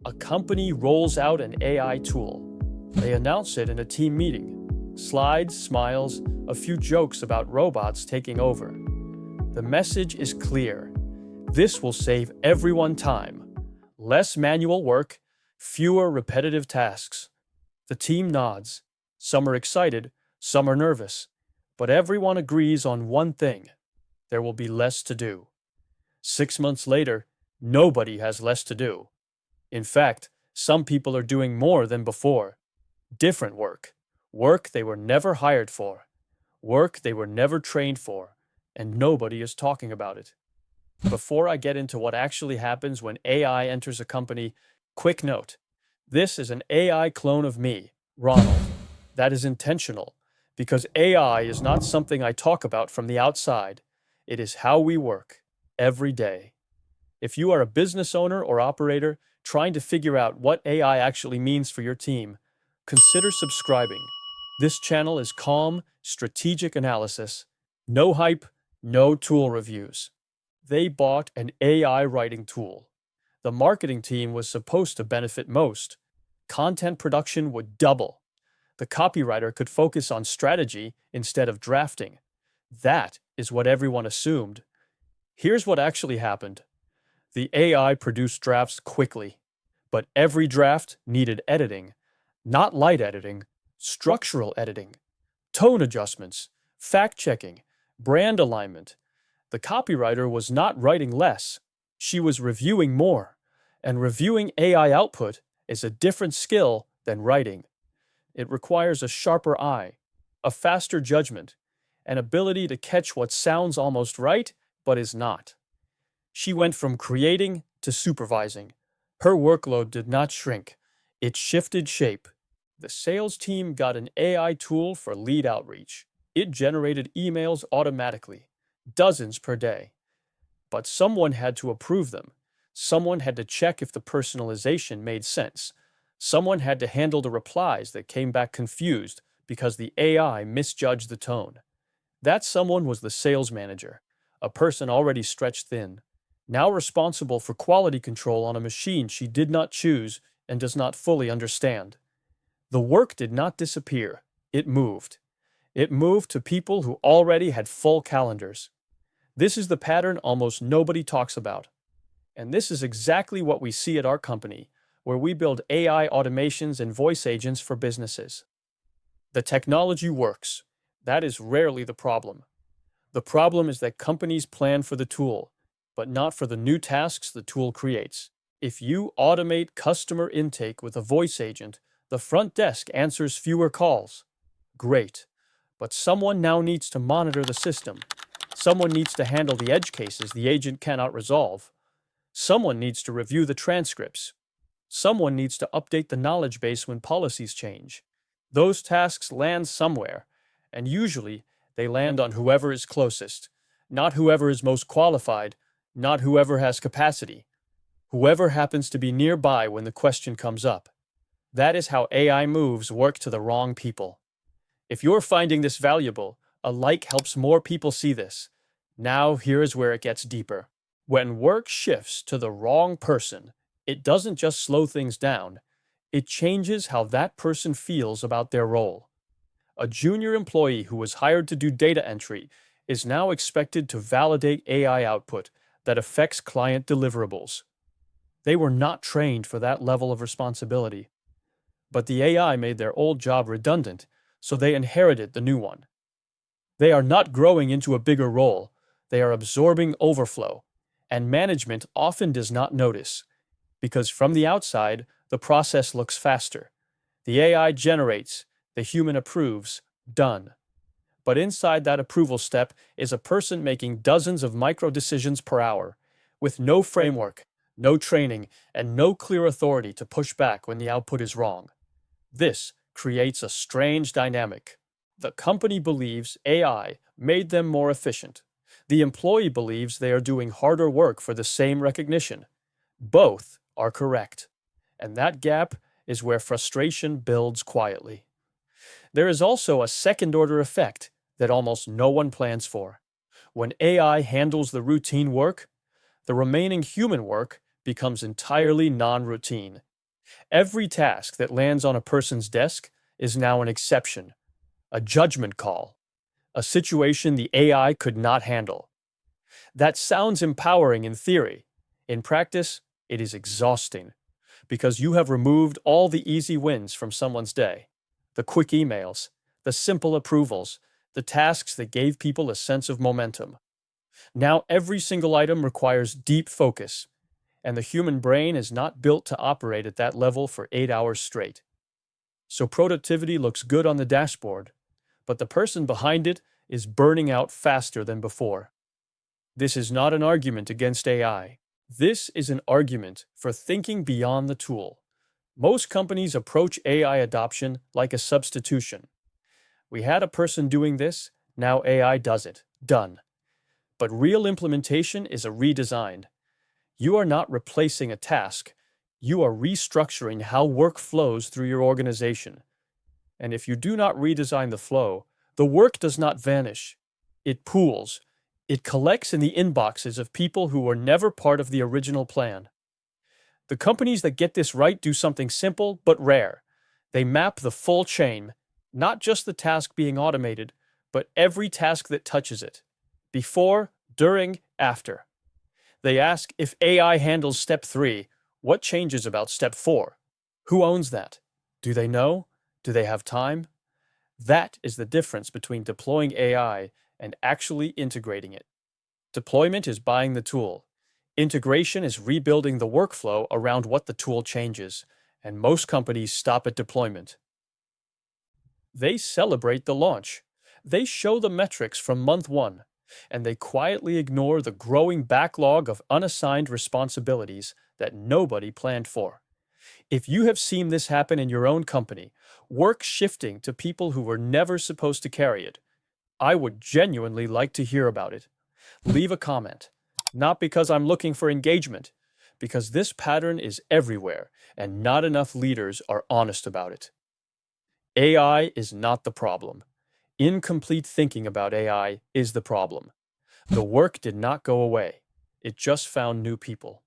A company rolls out an AI tool. They announce it in a team meeting. Slides, smiles, a few jokes about robots taking over. The message is clear. This will save everyone time. Less manual work, fewer repetitive tasks. The team nods. Some are excited, some are nervous. But everyone agrees on one thing. There will be less to do. 6 months later, nobody has less to do. In fact, some people are doing more than before. Different work. Work they were never hired for. Work they were never trained for. And nobody is talking about it. Before I get into what actually happens when AI enters a company, quick note. This is an AI clone of me, Ronald. That is intentional, because AI is not something I talk about from the outside. It is how we work, every day. If you are a business owner or operator trying to figure out what AI actually means for your team, consider subscribing. This channel is calm, strategic analysis. No hype, no tool reviews. They bought an AI writing tool. The marketing team was supposed to benefit most. Content production would double. The copywriter could focus on strategy instead of drafting. That is what everyone assumed. Here's what actually happened. The AI produced drafts quickly, but every draft needed editing. Not light editing, structural editing, tone adjustments, fact-checking, brand alignment. The copywriter was not writing less. She was reviewing more, and reviewing AI output is a different skill than writing. It requires a sharper eye, a faster judgment, an ability to catch what sounds almost right but is not. She went from creating to supervising. Her workload did not shrink. It shifted shape. The sales team got an AI tool for lead outreach. It generated emails automatically, dozens per day. But someone had to approve them. Someone had to check if the personalization made sense. Someone had to handle the replies that came back confused because the AI misjudged the tone. That someone was the sales manager, a person already stretched thin, now responsible for quality control on a machine she did not choose and does not fully understand. The work did not disappear. It moved. It moved to people who already had full calendars. This is the pattern almost nobody talks about. And this is exactly what we see at our company, where we build AI automations and voice agents for businesses. The technology works. That is rarely the problem. The problem is that companies plan for the tool, but not for the new tasks the tool creates. If you automate customer intake with a voice agent, the front desk answers fewer calls. Great. But someone now needs to monitor the system. Someone needs to handle the edge cases the agent cannot resolve. Someone needs to review the transcripts. Someone needs to update the knowledge base when policies change. Those tasks land somewhere, and usually they land on whoever is closest, not whoever is most qualified, not whoever has capacity, whoever happens to be nearby when the question comes up. That is how AI moves work to the wrong people. If you're finding this valuable, a like helps more people see this. Now here is where it gets deeper. When work shifts to the wrong person, it doesn't just slow things down, it changes how that person feels about their role. A junior employee who was hired to do data entry is now expected to validate AI output that affects client deliverables. They were not trained for that level of responsibility. But the AI made their old job redundant, so they inherited the new one. They are not growing into a bigger role, they are absorbing overflow, and management often does not notice, because from the outside, the process looks faster. The AI generates, the human approves, done. But inside that approval step is a person making dozens of micro-decisions per hour, with no framework, no training, and no clear authority to push back when the output is wrong. This creates a strange dynamic. The company believes AI made them more efficient. The employee believes they are doing harder work for the same recognition. Both are correct. And that gap is where frustration builds quietly. There is also a second-order effect that almost no one plans for. When AI handles the routine work, the remaining human work becomes entirely non-routine. Every task that lands on a person's desk is now an exception, a judgment call, a situation the AI could not handle. That sounds empowering in theory. In practice, it is exhausting because you have removed all the easy wins from someone's day. The quick emails, the simple approvals, the tasks that gave people a sense of momentum. Now every single item requires deep focus, and the human brain is not built to operate at that level for 8 hours straight. So productivity looks good on the dashboard, but the person behind it is burning out faster than before. This is not an argument against AI. This is an argument for thinking beyond the tool. Most companies approach AI adoption like a substitution. We had a person doing this, now AI does it. Done. But real implementation is a redesign. You are not replacing a task. You are restructuring how work flows through your organization. And if you do not redesign the flow, the work does not vanish. It pools. It collects in the inboxes of people who were never part of the original plan. The companies that get this right do something simple but rare. They map the full chain, not just the task being automated, but every task that touches it. Before, during, after. They ask, if AI handles step 3, what changes about step 4? Who owns that? Do they know? Do they have time? That is the difference between deploying AI and actually integrating it. Deployment is buying the tool. Integration is rebuilding the workflow around what the tool changes, and most companies stop at deployment. They celebrate the launch. They show the metrics from month 1, and they quietly ignore the growing backlog of unassigned responsibilities that nobody planned for. If you have seen this happen in your own company, work shifting to people who were never supposed to carry it, I would genuinely like to hear about it. Leave a comment, not because I'm looking for engagement, because this pattern is everywhere and not enough leaders are honest about it. AI is not the problem. Incomplete thinking about AI is the problem. The work did not go away. It just found new people.